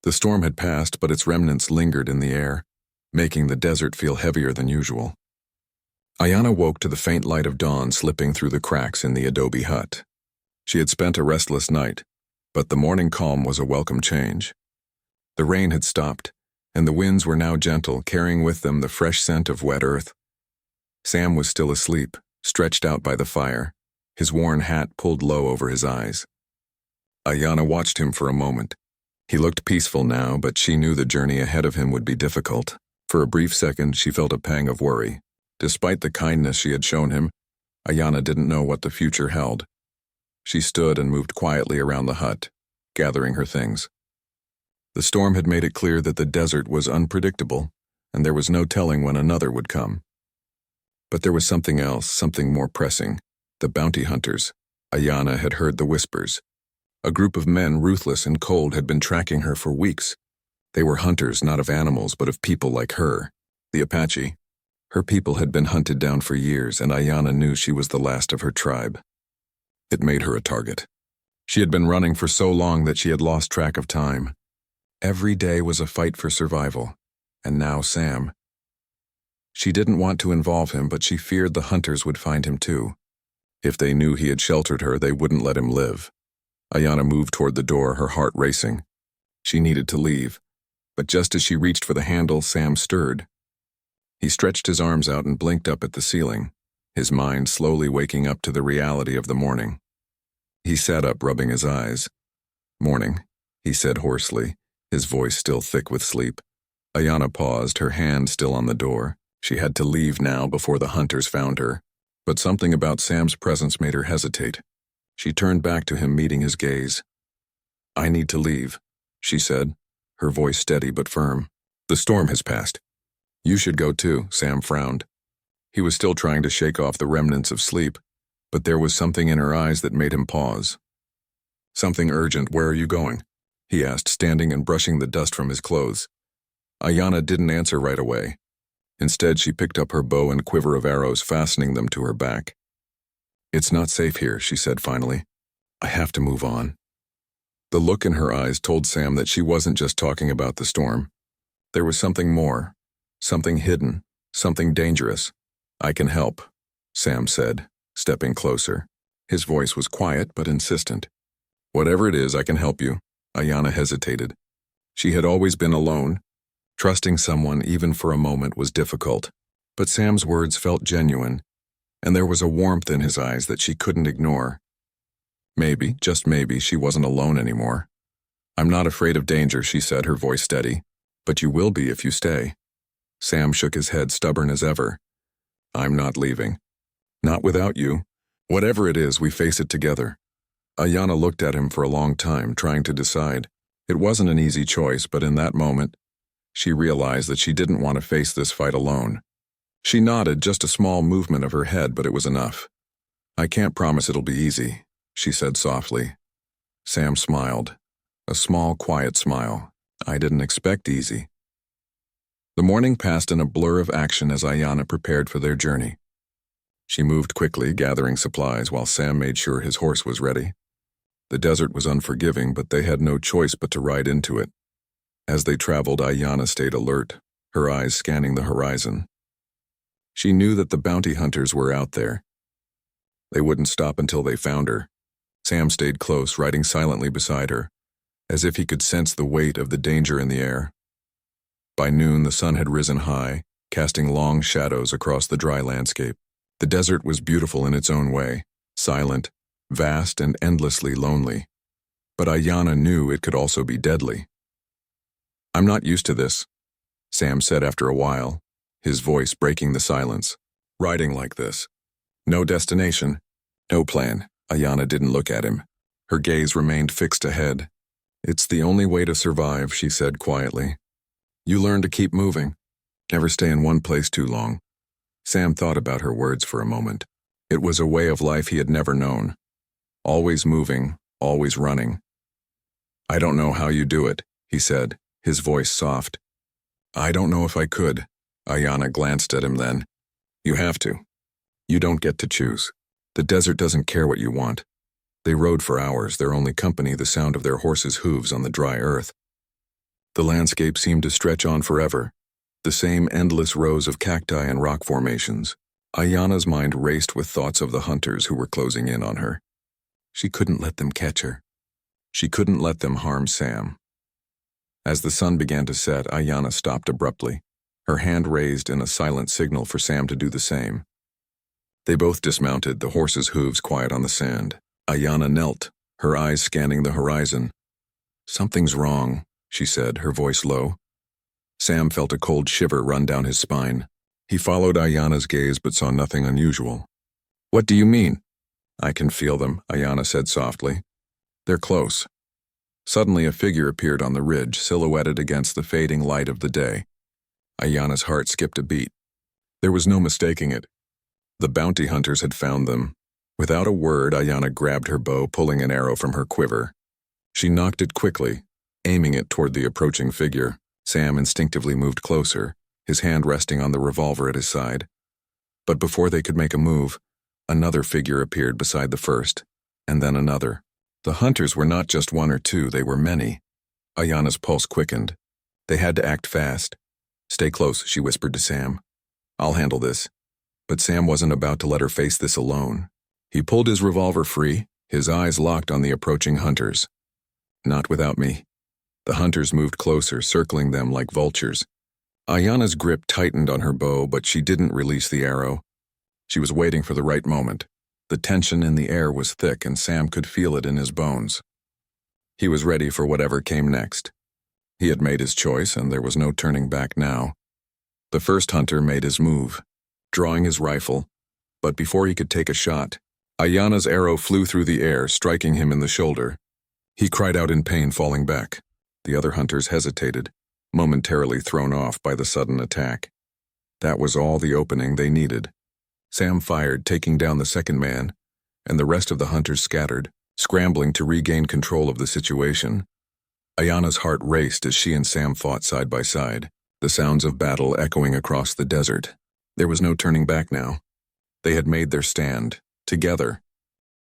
The storm had passed, but its remnants lingered in the air, making the desert feel heavier than usual. Ayana woke to the faint light of dawn slipping through the cracks in the adobe hut. She had spent a restless night, but the morning calm was a welcome change. The rain had stopped, and the winds were now gentle, carrying with them the fresh scent of wet earth. Sam was still asleep, stretched out by the fire, his worn hat pulled low over his eyes. Ayana watched him for a moment. He looked peaceful now, but she knew the journey ahead of him would be difficult. For a brief second, she felt a pang of worry. Despite the kindness she had shown him, Ayana didn't know what the future held. She stood and moved quietly around the hut, gathering her things. The storm had made it clear that the desert was unpredictable, and there was no telling when another would come. But there was something else, something more pressing. The bounty hunters. Ayana had heard the whispers. A group of men, ruthless and cold, had been tracking her for weeks. They were hunters, not of animals, but of people like her, the Apache. Her people had been hunted down for years, and Ayana knew she was the last of her tribe. It made her a target. She had been running for so long that she had lost track of time. Every day was a fight for survival, and now Sam. She didn't want to involve him, but she feared the hunters would find him too. If they knew he had sheltered her, they wouldn't let him live. Ayana moved toward the door, her heart racing. She needed to leave, but just as she reached for the handle, Sam stirred. He stretched his arms out and blinked up at the ceiling, his mind slowly waking up to the reality of the morning. He sat up, rubbing his eyes. "Morning," he said hoarsely, his voice still thick with sleep. Ayana paused, her hand still on the door. She had to leave now before the hunters found her, but something about Sam's presence made her hesitate. She turned back to him, meeting his gaze. "I need to leave," she said, her voice steady but firm. "The storm has passed. You should go too," Sam frowned. He was still trying to shake off the remnants of sleep, but there was something in her eyes that made him pause. "Something urgent. Where are you going?" he asked, standing and brushing the dust from his clothes. Ayana didn't answer right away. Instead, she picked up her bow and quiver of arrows, fastening them to her back. "It's not safe here," she said finally. "I have to move on." The look in her eyes told Sam that she wasn't just talking about the storm. There was something more, something hidden, something dangerous. "I can help," Sam said, stepping closer. His voice was quiet but insistent. "Whatever it is, I can help you." Ayana hesitated. She had always been alone. Trusting someone, even for a moment, was difficult. But Sam's words felt genuine, and there was a warmth in his eyes that she couldn't ignore. Maybe, just maybe, she wasn't alone anymore. "I'm not afraid of danger," she said, her voice steady. "But you will be if you stay." Sam shook his head, stubborn as ever. "I'm not leaving. Not without you. Whatever it is, we face it together." Ayana looked at him for a long time, trying to decide. It wasn't an easy choice, but in that moment, she realized that she didn't want to face this fight alone. She nodded, just a small movement of her head, but it was enough. "I can't promise it'll be easy," she said softly. Sam smiled. A small, quiet smile. "I didn't expect easy." The morning passed in a blur of action as Ayana prepared for their journey. She moved quickly, gathering supplies, while Sam made sure his horse was ready. The desert was unforgiving, but they had no choice but to ride into it. As they traveled, Ayana stayed alert, her eyes scanning the horizon. She knew that the bounty hunters were out there. They wouldn't stop until they found her. Sam stayed close, riding silently beside her, as if he could sense the weight of the danger in the air. By noon, the sun had risen high, casting long shadows across the dry landscape. The desert was beautiful in its own way, silent, vast, and endlessly lonely. But Ayana knew it could also be deadly. "I'm not used to this," Sam said after a while, his voice breaking the silence. "Riding like this. No destination, no plan." Ayana didn't look at him. Her gaze remained fixed ahead. "It's the only way to survive," she said quietly. "You learn to keep moving. Never stay in one place too long." Sam thought about her words for a moment. It was a way of life he had never known. Always moving, always running. "I don't know how you do it," he said, his voice soft. "I don't know if I could." Ayana glanced at him then. "You have to. You don't get to choose. The desert doesn't care what you want." They rode for hours, their only company the sound of their horses' hooves on the dry earth. The landscape seemed to stretch on forever, the same endless rows of cacti and rock formations. Ayana's mind raced with thoughts of the hunters who were closing in on her. She couldn't let them catch her. She couldn't let them harm Sam. As the sun began to set, Ayana stopped abruptly, her hand raised in a silent signal for Sam to do the same. They both dismounted, the horse's hooves quiet on the sand. Ayana knelt, her eyes scanning the horizon. "Something's wrong," she said, her voice low. Sam felt a cold shiver run down his spine. He followed Ayana's gaze but saw nothing unusual. "What do you mean?" "I can feel them," Ayana said softly. "They're close." Suddenly a figure appeared on the ridge, silhouetted against the fading light of the day. Ayana's heart skipped a beat. There was no mistaking it. The bounty hunters had found them. Without a word, Ayana grabbed her bow, pulling an arrow from her quiver. She nocked it quickly, aiming it toward the approaching figure. Sam instinctively moved closer, his hand resting on the revolver at his side. But before they could make a move, another figure appeared beside the first, and then another. The hunters were not just one or two, they were many. Ayana's pulse quickened. They had to act fast. "Stay close," she whispered to Sam. "I'll handle this." But Sam wasn't about to let her face this alone. He pulled his revolver free, his eyes locked on the approaching hunters. "Not without me." The hunters moved closer, circling them like vultures. Ayana's grip tightened on her bow, but she didn't release the arrow. She was waiting for the right moment. The tension in the air was thick, and Sam could feel it in his bones. He was ready for whatever came next. He had made his choice, and there was no turning back now. The first hunter made his move, drawing his rifle, but before he could take a shot, Ayana's arrow flew through the air, striking him in the shoulder. He cried out in pain, falling back. The other hunters hesitated, momentarily thrown off by the sudden attack. That was all the opening they needed. Sam fired, taking down the second man, and the rest of the hunters scattered, scrambling to regain control of the situation. Ayana's heart raced as she and Sam fought side by side, the sounds of battle echoing across the desert. There was no turning back now. They had made their stand, together.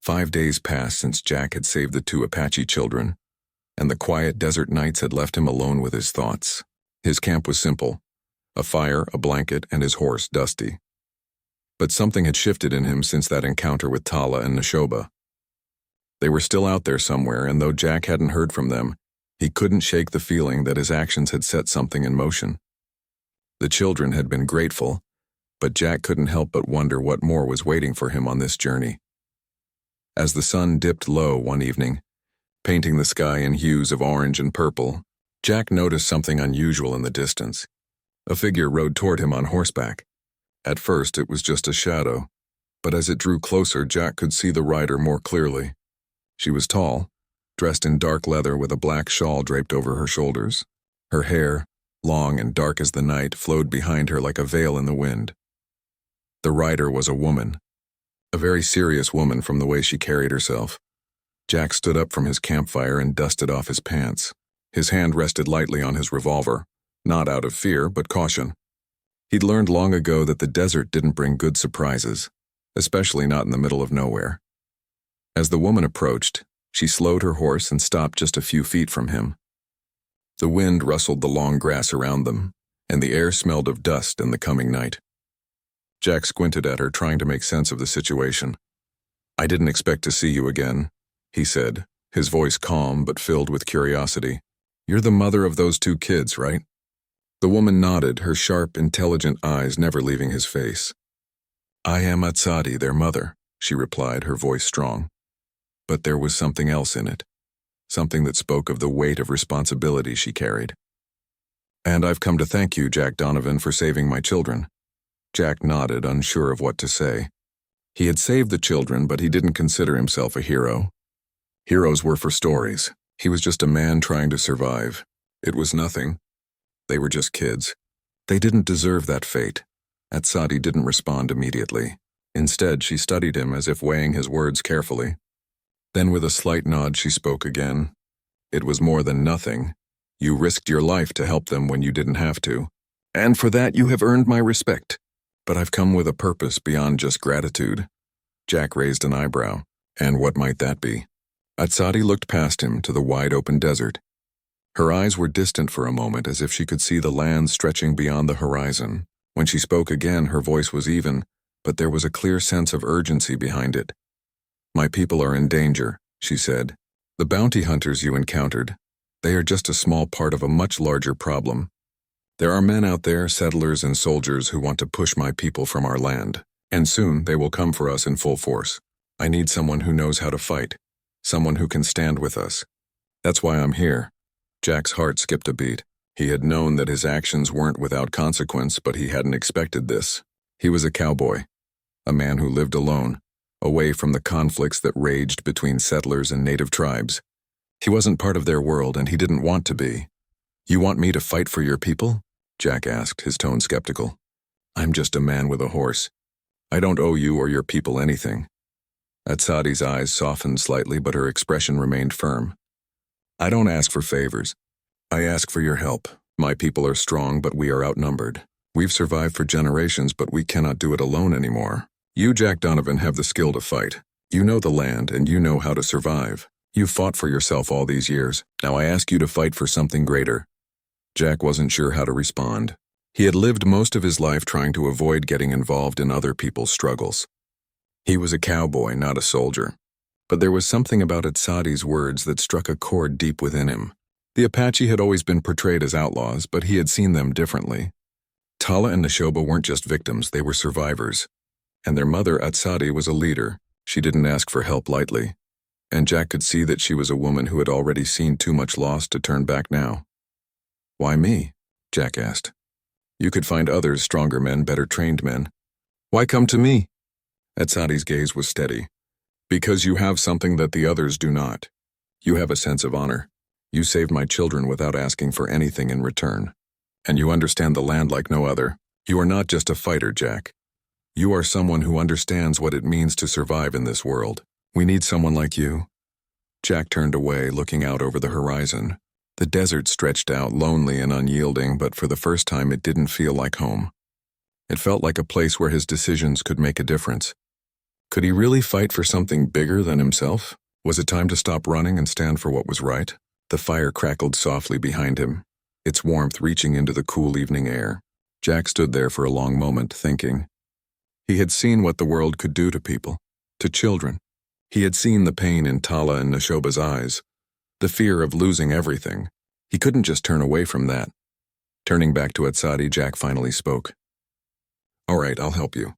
5 days passed since Jack had saved the 2 Apache children, and the quiet desert nights had left him alone with his thoughts. His camp was simple: a fire, a blanket, and his horse, Dusty. But something had shifted in him since that encounter with Tala and Neshoba. They were still out there somewhere, and though Jack hadn't heard from them, he couldn't shake the feeling that his actions had set something in motion. The children had been grateful, but Jack couldn't help but wonder what more was waiting for him on this journey. As the sun dipped low one evening, painting the sky in hues of orange and purple, Jack noticed something unusual in the distance. A figure rode toward him on horseback. At first, it was just a shadow, but as it drew closer, Jack could see the rider more clearly. She was tall, dressed in dark leather with a black shawl draped over her shoulders. Her hair, long and dark as the night, flowed behind her like a veil in the wind. The rider was a woman, a very serious woman from the way she carried herself. Jack stood up from his campfire and dusted off his pants. His hand rested lightly on his revolver, not out of fear, but caution. He'd learned long ago that the desert didn't bring good surprises, especially not in the middle of nowhere. As the woman approached, she slowed her horse and stopped just a few feet from him. The wind rustled the long grass around them, and the air smelled of dust and the coming night. Jack squinted at her, trying to make sense of the situation. "I didn't expect to see you again," he said, his voice calm but filled with curiosity. "You're the mother of those 2 kids, right?" The woman nodded, her sharp, intelligent eyes never leaving his face. "I am Atsadi, their mother," she replied, her voice strong. But there was something else in it, something that spoke of the weight of responsibility she carried. "And I've come to thank you, Jack Donovan, for saving my children." Jack nodded, unsure of what to say. He had saved the children, but he didn't consider himself a hero. Heroes were for stories. He was just a man trying to survive. It was nothing. They were just kids. They didn't deserve that fate. Atsadi didn't respond immediately. Instead, she studied him as if weighing his words carefully. Then with a slight nod, she spoke again. "It was more than nothing. You risked your life to help them when you didn't have to. And for that, you have earned my respect. But I've come with a purpose beyond just gratitude." Jack raised an eyebrow. "And what might that be?" Atsadi looked past him to the wide-open desert. Her eyes were distant for a moment, as if she could see the land stretching beyond the horizon. When she spoke again, her voice was even, but there was a clear sense of urgency behind it. "My people are in danger," she said. "The bounty hunters you encountered, they are just a small part of a much larger problem. There are men out there, settlers and soldiers, who want to push my people from our land, and soon they will come for us in full force. I need someone who knows how to fight, someone who can stand with us. That's why I'm here." Jack's heart skipped a beat. He had known that his actions weren't without consequence, but he hadn't expected this. He was a cowboy, a man who lived alone, away from the conflicts that raged between settlers and native tribes. He wasn't part of their world, and he didn't want to be. "You want me to fight for your people?" Jack asked, his tone skeptical. "I'm just a man with a horse. I don't owe you or your people anything." Atsadi's eyes softened slightly, but her expression remained firm. "I don't ask for favors. I ask for your help. My people are strong, but we are outnumbered. We've survived for generations, but we cannot do it alone anymore. You, Jack Donovan, have the skill to fight. You know the land, and you know how to survive. You've fought for yourself all these years. Now I ask you to fight for something greater." Jack wasn't sure how to respond. He had lived most of his life trying to avoid getting involved in other people's struggles. He was a cowboy, not a soldier. But there was something about Atsadi's words that struck a chord deep within him. The Apache had always been portrayed as outlaws, but he had seen them differently. Tala and Neshoba weren't just victims, they were survivors. And their mother, Atsadi, was a leader. She didn't ask for help lightly. And Jack could see that she was a woman who had already seen too much loss to turn back now. "Why me?" Jack asked. "You could find others, stronger men, better trained men. Why come to me?" Atsadi's gaze was steady. "Because you have something that the others do not. You have a sense of honor. You saved my children without asking for anything in return. And you understand the land like no other. You are not just a fighter, Jack. You are someone who understands what it means to survive in this world. We need someone like you." Jack turned away, looking out over the horizon. The desert stretched out, lonely and unyielding, but for the first time it didn't feel like home. It felt like a place where his decisions could make a difference. Could he really fight for something bigger than himself? Was it time to stop running and stand for what was right? The fire crackled softly behind him, its warmth reaching into the cool evening air. Jack stood there for a long moment, thinking. He had seen what the world could do to people, to children. He had seen the pain in Tala and Neshoba's eyes, the fear of losing everything. He couldn't just turn away from that. Turning back to Atsadi, Jack finally spoke. "All right, I'll help you.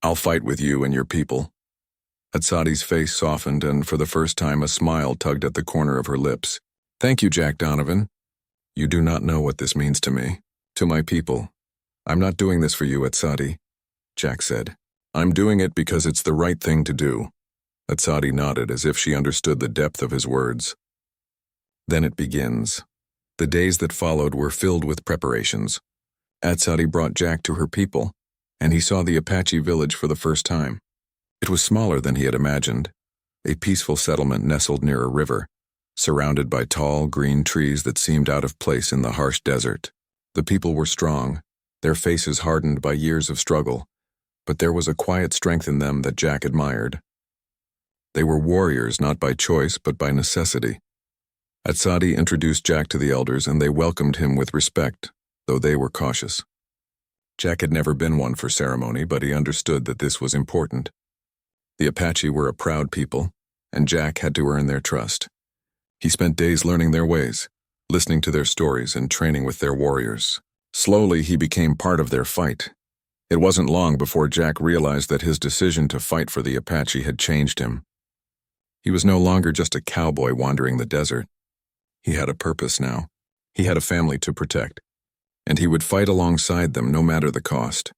I'll fight with you and your people." Atsadi's face softened, and for the first time a smile tugged at the corner of her lips. "Thank you, Jack Donovan. You do not know what this means to me, to my people. I'm not doing this for you, Atsadi," Jack said. "I'm doing it because it's the right thing to do." Atsadi nodded as if she understood the depth of his words. Then it begins. The days that followed were filled with preparations. Atsadi brought Jack to her people, and he saw the Apache village for the first time. It was smaller than he had imagined, a peaceful settlement nestled near a river, surrounded by tall, green trees that seemed out of place in the harsh desert. The people were strong, their faces hardened by years of struggle, but there was a quiet strength in them that Jack admired. They were warriors not by choice but by necessity. Atsadi introduced Jack to the elders, and they welcomed him with respect, though they were cautious. Jack had never been one for ceremony, but he understood that this was important. The Apache were a proud people, and Jack had to earn their trust. He spent days learning their ways, listening to their stories and training with their warriors. Slowly, he became part of their fight. It wasn't long before Jack realized that his decision to fight for the Apache had changed him. He was no longer just a cowboy wandering the desert. He had a purpose now. He had a family to protect, and he would fight alongside them no matter the cost.